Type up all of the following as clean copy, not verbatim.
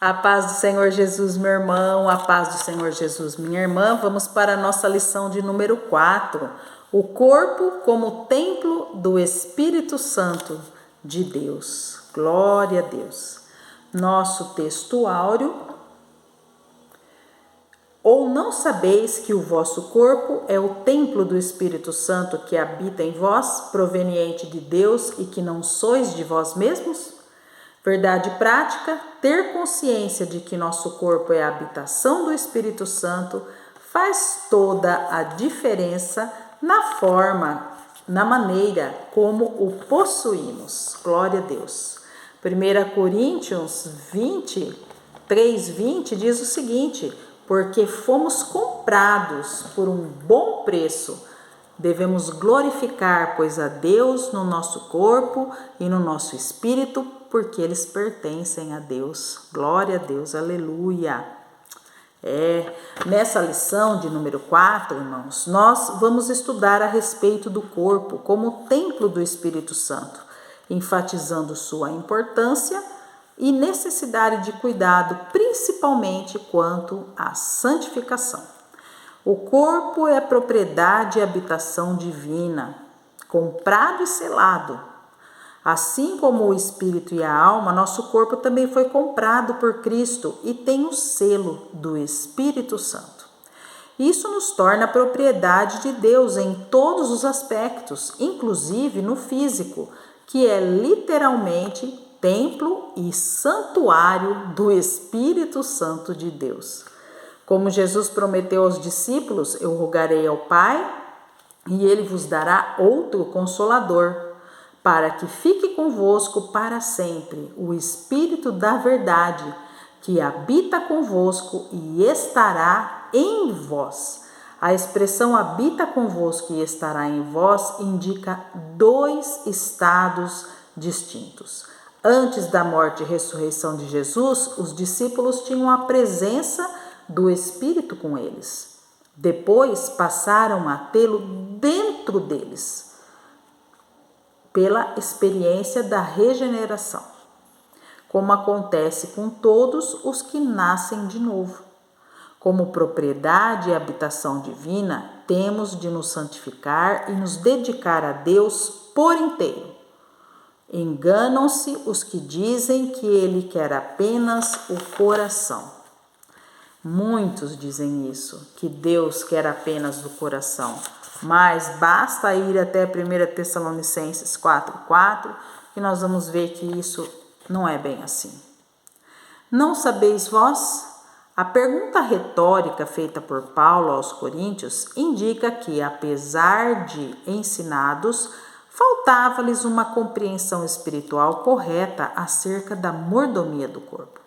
A paz do Senhor Jesus, meu irmão, a paz do Senhor Jesus, minha irmã. Vamos para a nossa lição de número 4. O corpo como templo do Espírito Santo de Deus. Glória a Deus. Nosso texto áureo. Ou não sabeis que o vosso corpo é o templo do Espírito Santo que habita em vós, proveniente de Deus, e que não sois de vós mesmos? Verdade prática, ter consciência de que nosso corpo é a habitação do Espírito Santo faz toda a diferença na forma, na maneira como o possuímos. Glória a Deus. 1 Coríntios 3:20 diz o seguinte: porque fomos comprados por um bom preço. Devemos glorificar, pois, a Deus no nosso corpo e no nosso espírito, porque eles pertencem a Deus. Glória a Deus, aleluia. Nessa lição de número 4, irmãos, nós vamos estudar a respeito do corpo como templo do Espírito Santo, enfatizando sua importância e necessidade de cuidado, principalmente quanto à santificação. O corpo é propriedade e habitação divina, comprado e selado. Assim como o espírito e a alma, nosso corpo também foi comprado por Cristo e tem o selo do Espírito Santo. Isso nos torna propriedade de Deus em todos os aspectos, inclusive no físico, que é literalmente templo e santuário do Espírito Santo de Deus. Como Jesus prometeu aos discípulos, eu rogarei ao Pai e ele vos dará outro consolador, para que fique convosco para sempre o Espírito da verdade, que habita convosco e estará em vós. A expressão habita convosco e estará em vós indica dois estados distintos. Antes da morte e ressurreição de Jesus, os discípulos tinham a presença do Espírito com eles. Depois passaram a tê-lo dentro deles, pela experiência da regeneração, como acontece com todos os que nascem de novo. Como propriedade e habitação divina, temos de nos santificar e nos dedicar a Deus por inteiro. Enganam-se os que dizem que Ele quer apenas o coração. Muitos dizem isso, que Deus quer apenas do coração, mas basta ir até 1 Tessalonicenses 4:4 que nós vamos ver que isso não é bem assim. Não sabeis vós? A pergunta retórica feita por Paulo aos Coríntios indica que, apesar de ensinados, faltava-lhes uma compreensão espiritual correta acerca da mordomia do corpo.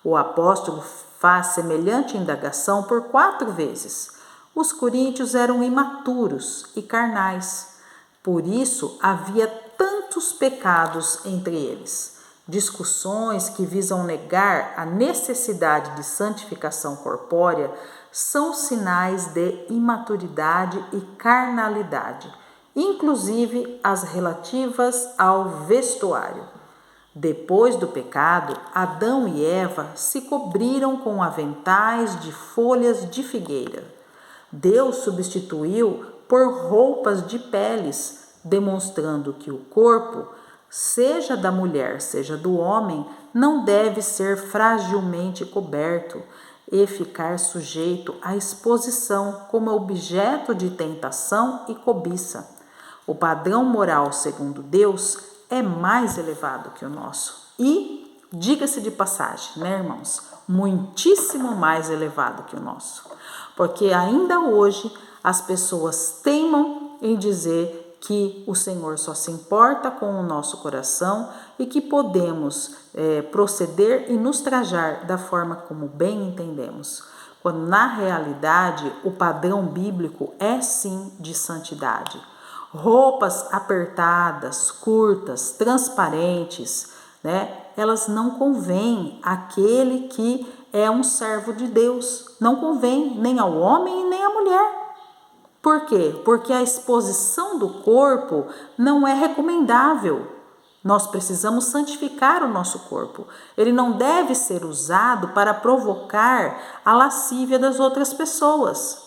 O apóstolo faz semelhante indagação por 4 vezes. Os coríntios eram imaturos e carnais, por isso havia tantos pecados entre eles. Discussões que visam negar a necessidade de santificação corpórea são sinais de imaturidade e carnalidade, inclusive as relativas ao vestuário. Depois do pecado, Adão e Eva se cobriram com aventais de folhas de figueira. Deus substituiu por roupas de peles, demonstrando que o corpo, seja da mulher, seja do homem, não deve ser fragilmente coberto e ficar sujeito à exposição como objeto de tentação e cobiça. O padrão moral, segundo Deus, é mais elevado que o nosso. E, diga-se de passagem, né, irmãos? Muitíssimo mais elevado que o nosso. Porque ainda hoje as pessoas teimam em dizer que o Senhor só se importa com o nosso coração e que podemos proceder e nos trajar da forma como bem entendemos. Quando na realidade o padrão bíblico é sim de santidade. Roupas apertadas, curtas, transparentes, né? Elas não convêm àquele que é um servo de Deus. Não convém nem ao homem e nem à mulher. Por quê? Porque a exposição do corpo não é recomendável. Nós precisamos santificar o nosso corpo. Ele não deve ser usado para provocar a lascívia das outras pessoas.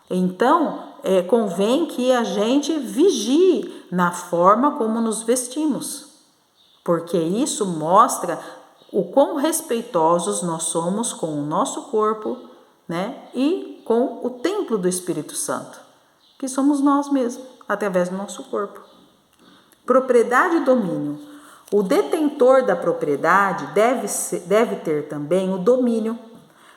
Então, convém que a gente vigie na forma como nos vestimos, porque isso mostra o quão respeitosos nós somos com o nosso corpo, né? E com o templo do Espírito Santo, que somos nós mesmos, através do nosso corpo. Propriedade e domínio. O detentor da propriedade deve ter também o domínio.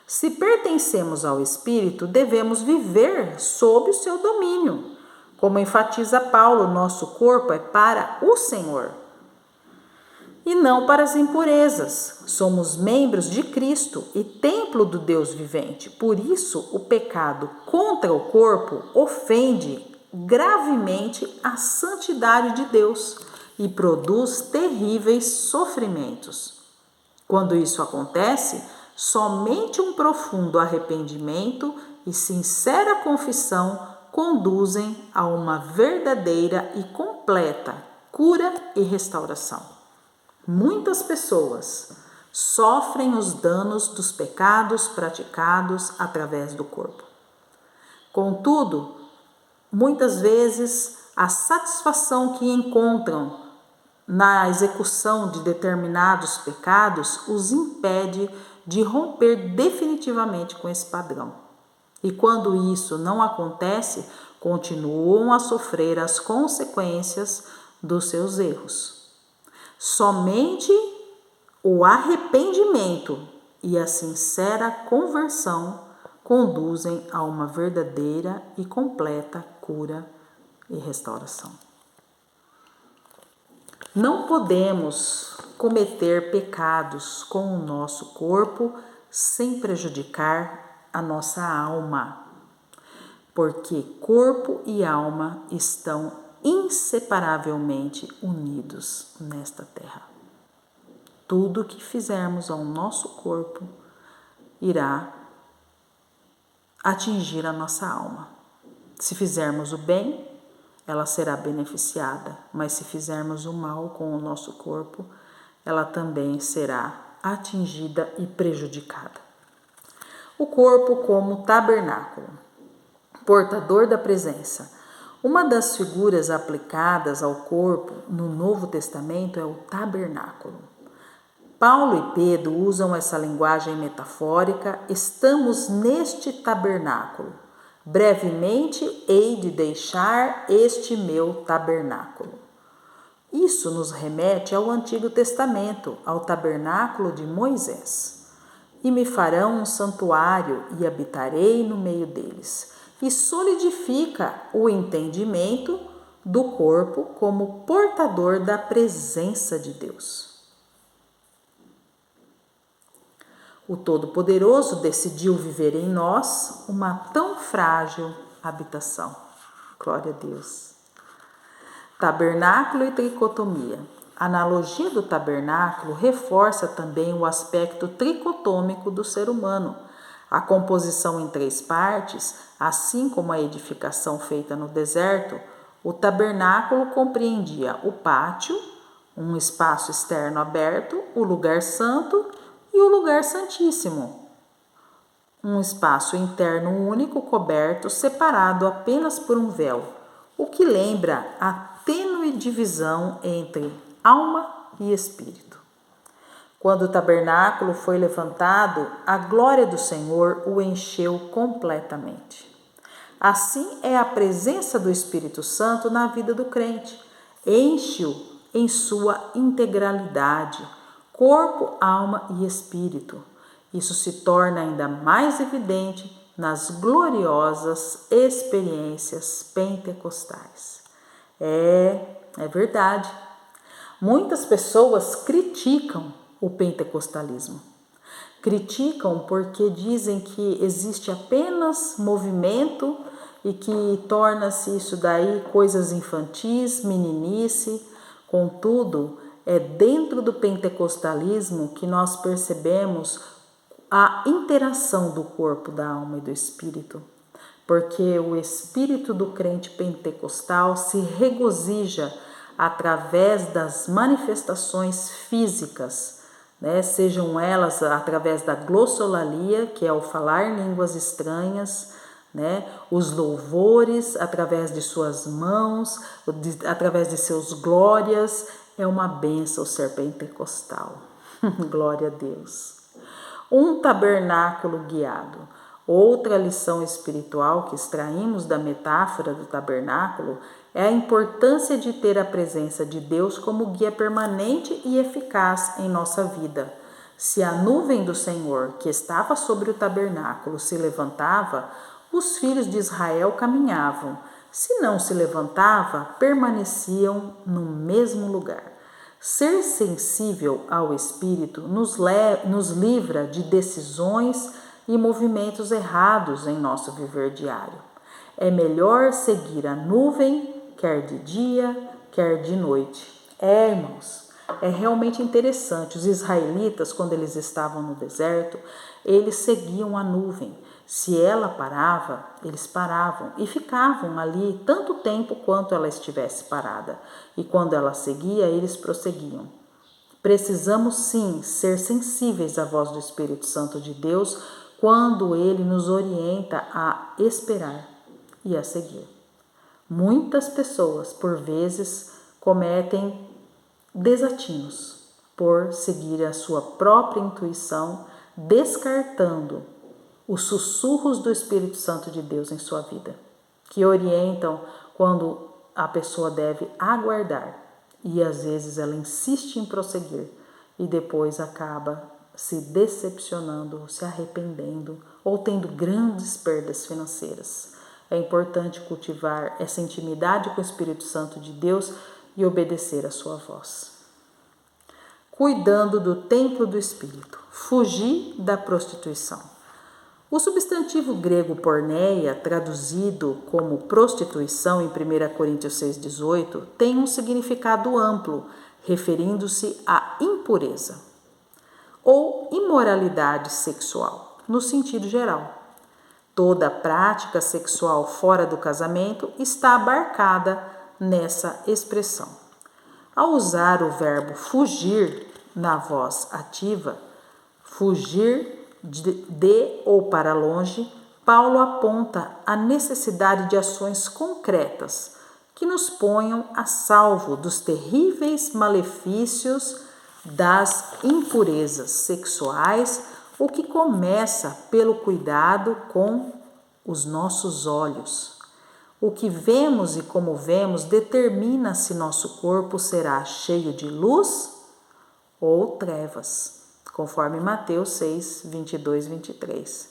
Se pertencemos ao Espírito, devemos viver sob o seu domínio. Como enfatiza Paulo, nosso corpo é para o Senhor e não para as impurezas. Somos membros de Cristo e templo do Deus vivente. Por isso, o pecado contra o corpo ofende gravemente a santidade de Deus e produz terríveis sofrimentos. Quando isso acontece, somente um profundo arrependimento e sincera confissão conduzem a uma verdadeira e completa cura e restauração. Muitas pessoas sofrem os danos dos pecados praticados através do corpo. Contudo, muitas vezes a satisfação que encontram na execução de determinados pecados os impede de romper definitivamente com esse padrão. E quando isso não acontece, continuam a sofrer as consequências dos seus erros. Somente o arrependimento e a sincera conversão conduzem a uma verdadeira e completa cura e restauração. Não podemos cometer pecados com o nosso corpo sem prejudicar a nossa alma, porque corpo e alma estão inseparavelmente unidos nesta terra. Tudo que fizermos ao nosso corpo irá atingir a nossa alma. Se fizermos o bem, ela será beneficiada, mas se fizermos o mal com o nosso corpo, ela também será atingida e prejudicada. O corpo como tabernáculo, portador da presença. Uma das figuras aplicadas ao corpo no Novo Testamento é o tabernáculo. Paulo e Pedro usam essa linguagem metafórica: estamos neste tabernáculo. Brevemente hei de deixar este meu tabernáculo. Isso nos remete ao Antigo Testamento, ao tabernáculo de Moisés. E me farão um santuário e habitarei no meio deles. E solidifica o entendimento do corpo como portador da presença de Deus. O Todo-Poderoso decidiu viver em nós uma tão frágil habitação. Glória a Deus. Tabernáculo e tricotomia. A analogia do tabernáculo reforça também o aspecto tricotômico do ser humano. A composição em 3 partes, assim como a edificação feita no deserto, o tabernáculo compreendia o pátio, um espaço externo aberto, o lugar santo e o lugar santíssimo, um espaço interno único coberto, separado apenas por um véu, o que lembra a tênue divisão entre alma e espírito. Quando o tabernáculo foi levantado, a glória do Senhor o encheu completamente. Assim é a presença do Espírito Santo na vida do crente. Enche-o em sua integralidade, corpo, alma e espírito. Isso se torna ainda mais evidente nas gloriosas experiências pentecostais. É verdade. Muitas pessoas criticam o pentecostalismo. Criticam porque dizem que existe apenas movimento e que torna-se isso daí coisas infantis, meninice. Contudo, é dentro do pentecostalismo que nós percebemos a interação do corpo, da alma e do espírito. Porque o espírito do crente pentecostal se regozija através das manifestações físicas, né? Sejam elas através da glossolalia, que é o falar línguas estranhas, né? Os louvores através de suas mãos, através de seus glórias. É uma bênção ser pentecostal. Glória a Deus. Um tabernáculo guiado. Outra lição espiritual que extraímos da metáfora do tabernáculo é a importância de ter a presença de Deus como guia permanente e eficaz em nossa vida. Se a nuvem do Senhor, que estava sobre o tabernáculo, se levantava, os filhos de Israel caminhavam. Se não se levantava, permaneciam no mesmo lugar. Ser sensível ao Espírito nos livra de decisões e movimentos errados em nosso viver diário. É melhor seguir a nuvem, quer de dia, quer de noite. Irmãos, é realmente interessante. Os israelitas, quando eles estavam no deserto, eles seguiam a nuvem. Se ela parava, eles paravam e ficavam ali tanto tempo quanto ela estivesse parada. E quando ela seguia, eles prosseguiam. Precisamos sim ser sensíveis à voz do Espírito Santo de Deus quando ele nos orienta a esperar e a seguir. Muitas pessoas, por vezes, cometem desatinos por seguir a sua própria intuição, descartando os sussurros do Espírito Santo de Deus em sua vida, que orientam quando a pessoa deve aguardar e às vezes ela insiste em prosseguir e depois acaba se decepcionando, se arrependendo ou tendo grandes perdas financeiras. É importante cultivar essa intimidade com o Espírito Santo de Deus e obedecer a sua voz. Cuidando do templo do Espírito, fugir da prostituição. O substantivo grego porneia, traduzido como prostituição em 1 Coríntios 6,18, tem um significado amplo, referindo-se à impureza ou imoralidade sexual, no sentido geral. Toda prática sexual fora do casamento está abarcada nessa expressão. Ao usar o verbo fugir na voz ativa, fugir de ou para longe, Paulo aponta a necessidade de ações concretas que nos ponham a salvo dos terríveis malefícios das impurezas sexuais, o que começa pelo cuidado com os nossos olhos. O que vemos e como vemos determina se nosso corpo será cheio de luz ou trevas, conforme Mateus 6, 22, 23.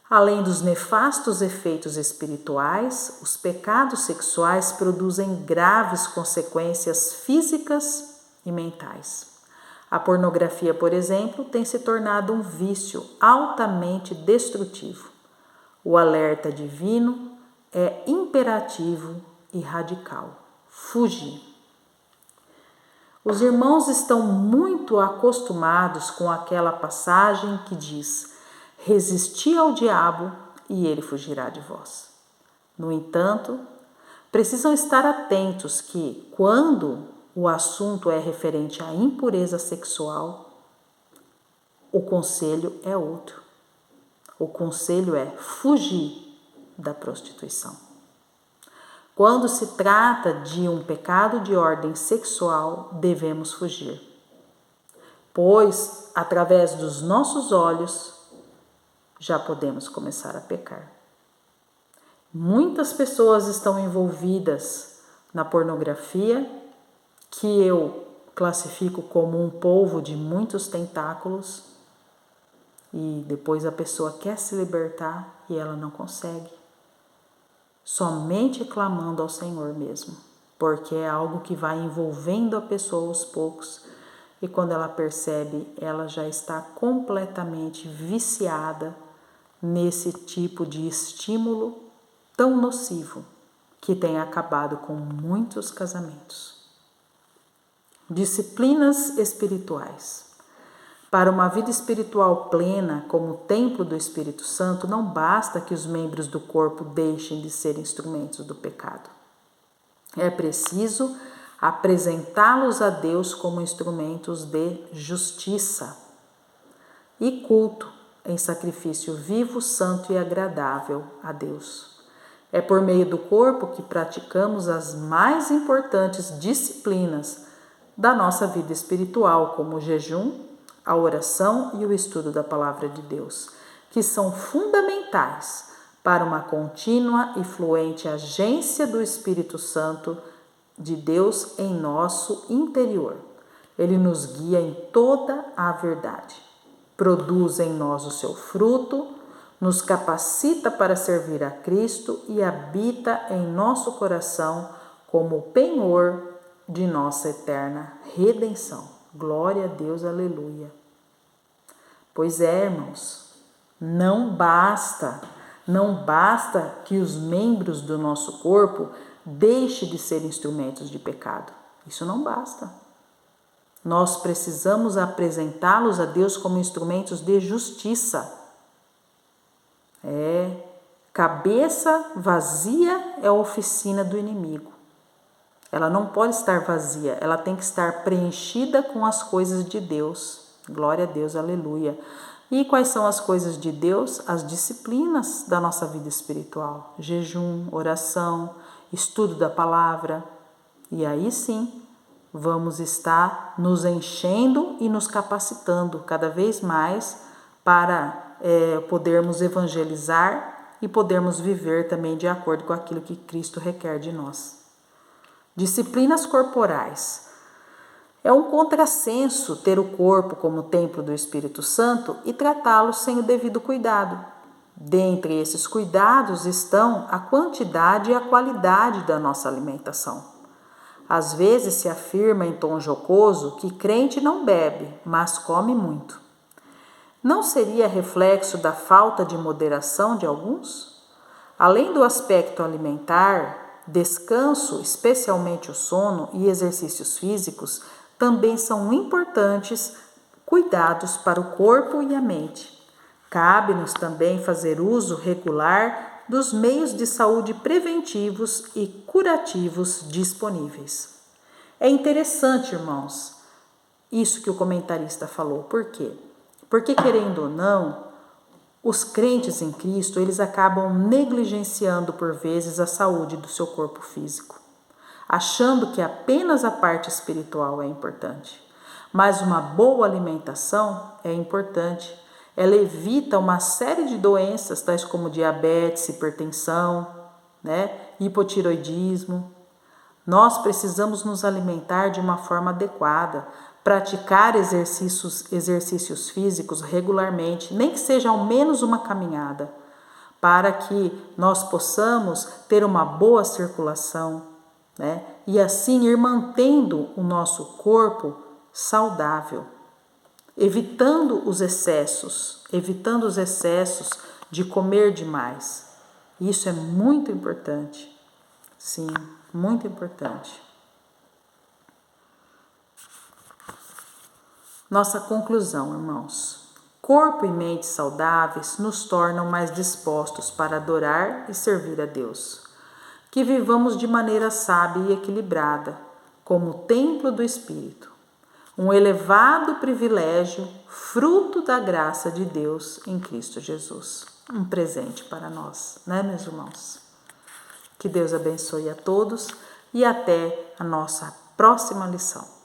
Além dos nefastos efeitos espirituais, os pecados sexuais produzem graves consequências físicas e mentais. A pornografia, por exemplo, tem se tornado um vício altamente destrutivo. O alerta divino é imperativo e radical: fugir. Os irmãos estão muito acostumados com aquela passagem que diz: resisti ao diabo e ele fugirá de vós. No entanto, precisam estar atentos que, quando o assunto é referente à impureza sexual, o conselho é outro. O conselho é fugir da prostituição. Quando se trata de um pecado de ordem sexual, devemos fugir, pois, através dos nossos olhos, já podemos começar a pecar. Muitas pessoas estão envolvidas na pornografia, que eu classifico como um polvo de muitos tentáculos, e depois a pessoa quer se libertar e ela não consegue. Somente clamando ao Senhor mesmo, porque é algo que vai envolvendo a pessoa aos poucos e quando ela percebe, ela já está completamente viciada nesse tipo de estímulo tão nocivo que tem acabado com muitos casamentos. Disciplinas espirituais. Para uma vida espiritual plena, como o templo do Espírito Santo, não basta que os membros do corpo deixem de ser instrumentos do pecado. É preciso apresentá-los a Deus como instrumentos de justiça e culto em sacrifício vivo, santo e agradável a Deus. É por meio do corpo que praticamos as mais importantes disciplinas da nossa vida espiritual, como o jejum, a oração e o estudo da palavra de Deus, que são fundamentais para uma contínua e fluente agência do Espírito Santo de Deus em nosso interior. Ele nos guia em toda a verdade, produz em nós o seu fruto, nos capacita para servir a Cristo e habita em nosso coração como penhor de nossa eterna redenção. Glória a Deus, aleluia. Pois é, irmãos, não basta que os membros do nosso corpo deixem de ser instrumentos de pecado. Isso não basta. Nós precisamos apresentá-los a Deus como instrumentos de justiça. Cabeça vazia é a oficina do inimigo. Ela não pode estar vazia, ela tem que estar preenchida com as coisas de Deus. Glória a Deus, aleluia. E quais são as coisas de Deus? As disciplinas da nossa vida espiritual. Jejum, oração, estudo da palavra. E aí sim, vamos estar nos enchendo e nos capacitando cada vez mais para podermos evangelizar e podermos viver também de acordo com aquilo que Cristo requer de nós. Disciplinas corporais. É um contrassenso ter o corpo como templo do Espírito Santo e tratá-lo sem o devido cuidado. Dentre esses cuidados estão a quantidade e a qualidade da nossa alimentação. Às vezes se afirma em tom jocoso que crente não bebe, mas come muito. Não seria reflexo da falta de moderação de alguns? Além do aspecto alimentar, descanso, especialmente o sono e exercícios físicos, também são importantes cuidados para o corpo e a mente. Cabe-nos também fazer uso regular dos meios de saúde preventivos e curativos disponíveis. É interessante, irmãos, isso que o comentarista falou. Por quê? Porque, querendo ou não, os crentes em Cristo, eles acabam negligenciando por vezes a saúde do seu corpo físico, achando que apenas a parte espiritual é importante. Mas uma boa alimentação é importante. Ela evita uma série de doenças, tais como diabetes, hipertensão, hipotiroidismo. Nós precisamos nos alimentar de uma forma adequada, praticar exercícios físicos regularmente, nem que seja ao menos uma caminhada, para que nós possamos ter uma boa circulação, e assim ir mantendo o nosso corpo saudável, evitando os excessos de comer demais. Isso é muito importante, sim, muito importante. Nossa conclusão, irmãos. Corpo e mente saudáveis nos tornam mais dispostos para adorar e servir a Deus. Que vivamos de maneira sábia e equilibrada, como templo do Espírito. Um elevado privilégio, fruto da graça de Deus em Cristo Jesus. Um presente para nós, meus irmãos? Que Deus abençoe a todos e até a nossa próxima lição.